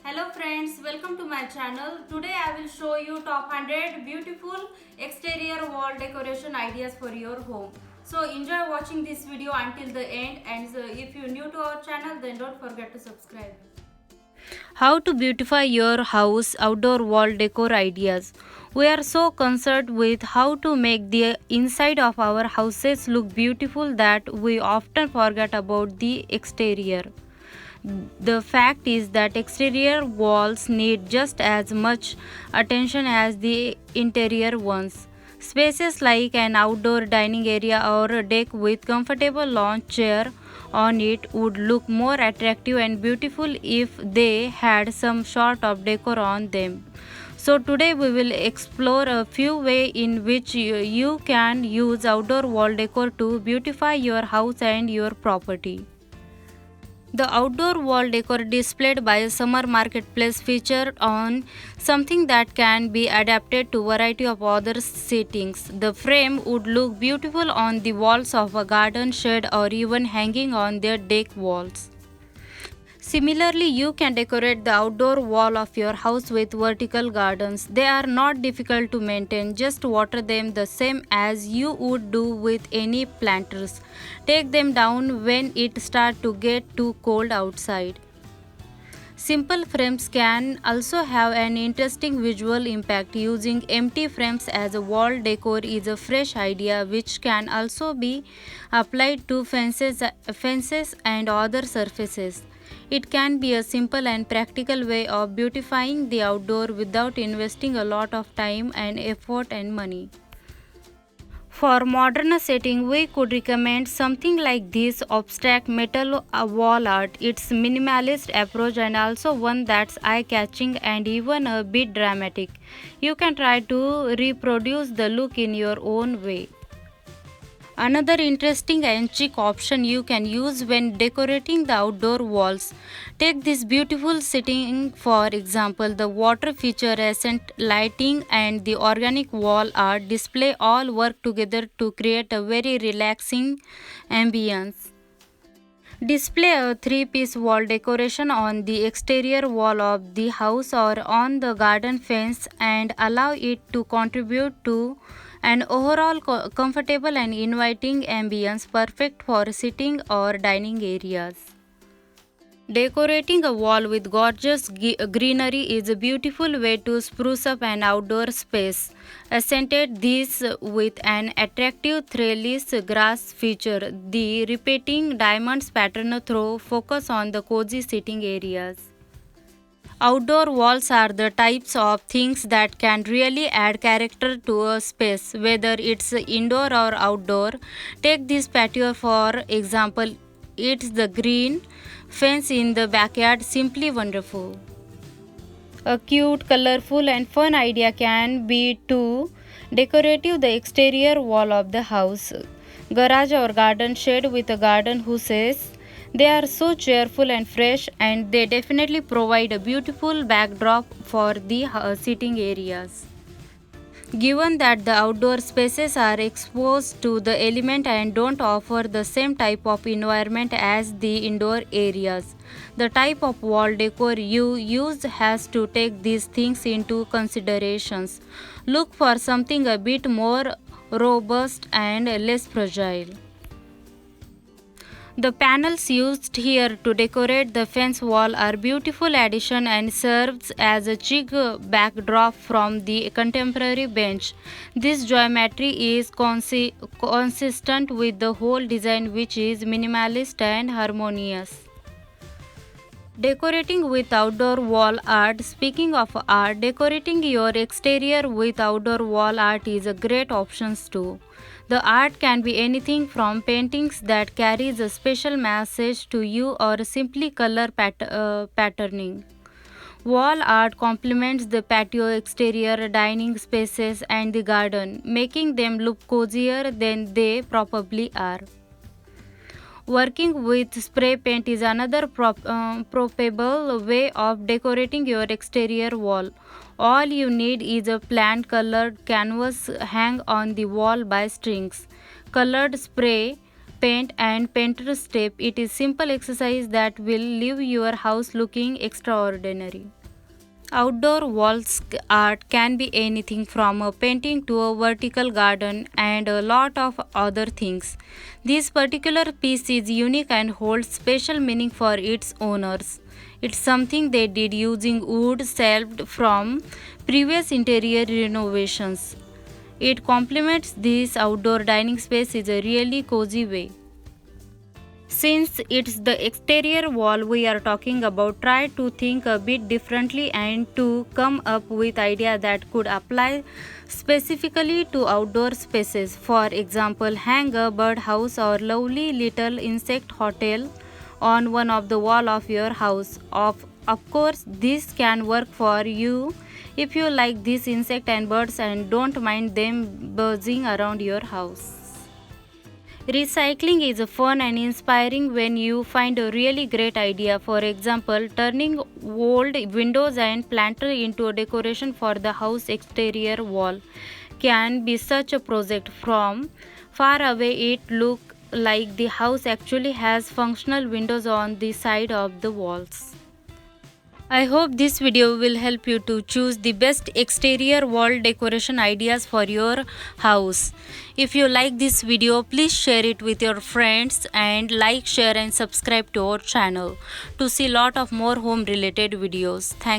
Hello friends, welcome to my channel. Today I will show you top 100 beautiful exterior wall decoration ideas for your home. So enjoy watching this video until the end, and if you're new to our channel then don't forget to subscribe. How to beautify your house outdoor wall decor ideas. We are so concerned with how to make the inside of our houses look beautiful that we often forget about the exterior. The fact is that exterior walls need just as much attention as the interior ones. Spaces like an outdoor dining area or a deck with comfortable lawn chair on it would look more attractive and beautiful if they had some sort of decor on them. So today we will explore a few ways in which you can use outdoor wall decor to beautify your house and your property. The outdoor wall decor displayed by a summer marketplace feature on something that can be adapted to variety of other settings. The frame would look beautiful on the walls of a garden shed or even hanging on their deck walls. Similarly, you can decorate the outdoor wall of your house with vertical gardens. They are not difficult to maintain, just water them the same as you would do with any planters. Take them down when it starts to get too cold outside. Simple frames can also have an interesting visual impact. Using empty frames as a wall decor is a fresh idea which can also be applied to fences and other surfaces. It can be a simple and practical way of beautifying the outdoor without investing a lot of time and effort and money. For modern setting, we could recommend something like this abstract metal wall art. It's minimalist approach and also one that's eye-catching and even a bit dramatic. You can try to reproduce the look in your own way. Another interesting and chic option you can use when decorating the outdoor walls. Take this beautiful setting for example, the water fluorescent lighting and the organic wall art display all work together to create a very relaxing ambience. Display a three-piece wall decoration on the exterior wall of the house or on the garden fence and allow it to contribute to an overall comfortable and inviting ambience perfect for sitting or dining areas. Decorating a wall with gorgeous greenery is a beautiful way to spruce up an outdoor space. Accentuate this with an attractive trellis grass feature. The repeating diamonds pattern throw focus on the cozy sitting areas. Outdoor walls are the types of things that can really add character to a space, whether it's indoor or outdoor. Take this patio for example. It's the green fence in the backyard, simply wonderful. A cute, colorful, and fun idea can be to decorative the exterior wall of the house, garage, or garden shed with a garden hoses. They are so cheerful and fresh, and they definitely provide a beautiful backdrop for the sitting areas. Given that the outdoor spaces are exposed to the element and don't offer the same type of environment as the indoor areas, the type of wall decor you use has to take these things into considerations. Look for something a bit more robust and less fragile. The panels used here to decorate the fence wall are beautiful addition and serves as a chic backdrop from the contemporary bench. This geometry is consistent with the whole design, which is minimalist and harmonious. Decorating with outdoor wall art. Speaking of art, decorating your exterior with outdoor wall art is a great option too. The art can be anything from paintings that carries a special message to you or simply color patterning. Wall art complements the patio exterior dining spaces and the garden, making them look cozier than they probably are. Working with spray paint is another probable way of decorating your exterior wall. All you need is a plain colored canvas hung on the wall by strings, colored spray paint and painter's tape. It is simple exercise that will leave your house looking extraordinary. Outdoor walls art can be anything from a painting to a vertical garden and a lot of other things. This particular piece is unique and holds special meaning for its owners. It's something they did using wood saved from previous interior renovations. It complements this outdoor dining space in a really cozy way. Since it's the exterior wall we are talking about, try to think a bit differently and to come up with ideas that could apply specifically to outdoor spaces. For example, hang a birdhouse or lovely little insect hotel on one of the wall of your house. Of course, this can work for you if you like these insect and birds and don't mind them buzzing around your house. Recycling is fun and inspiring when you find a really great idea. For example, turning old windows and planter into a decoration for the house exterior wall can be such a project. From far away, it looks like the house actually has functional windows on the side of the walls. I hope this video will help you to choose the best exterior wall decoration ideas for your house. If you like this video, please share it with your friends and like, share and subscribe to our channel to see lot of more home related videos. Thank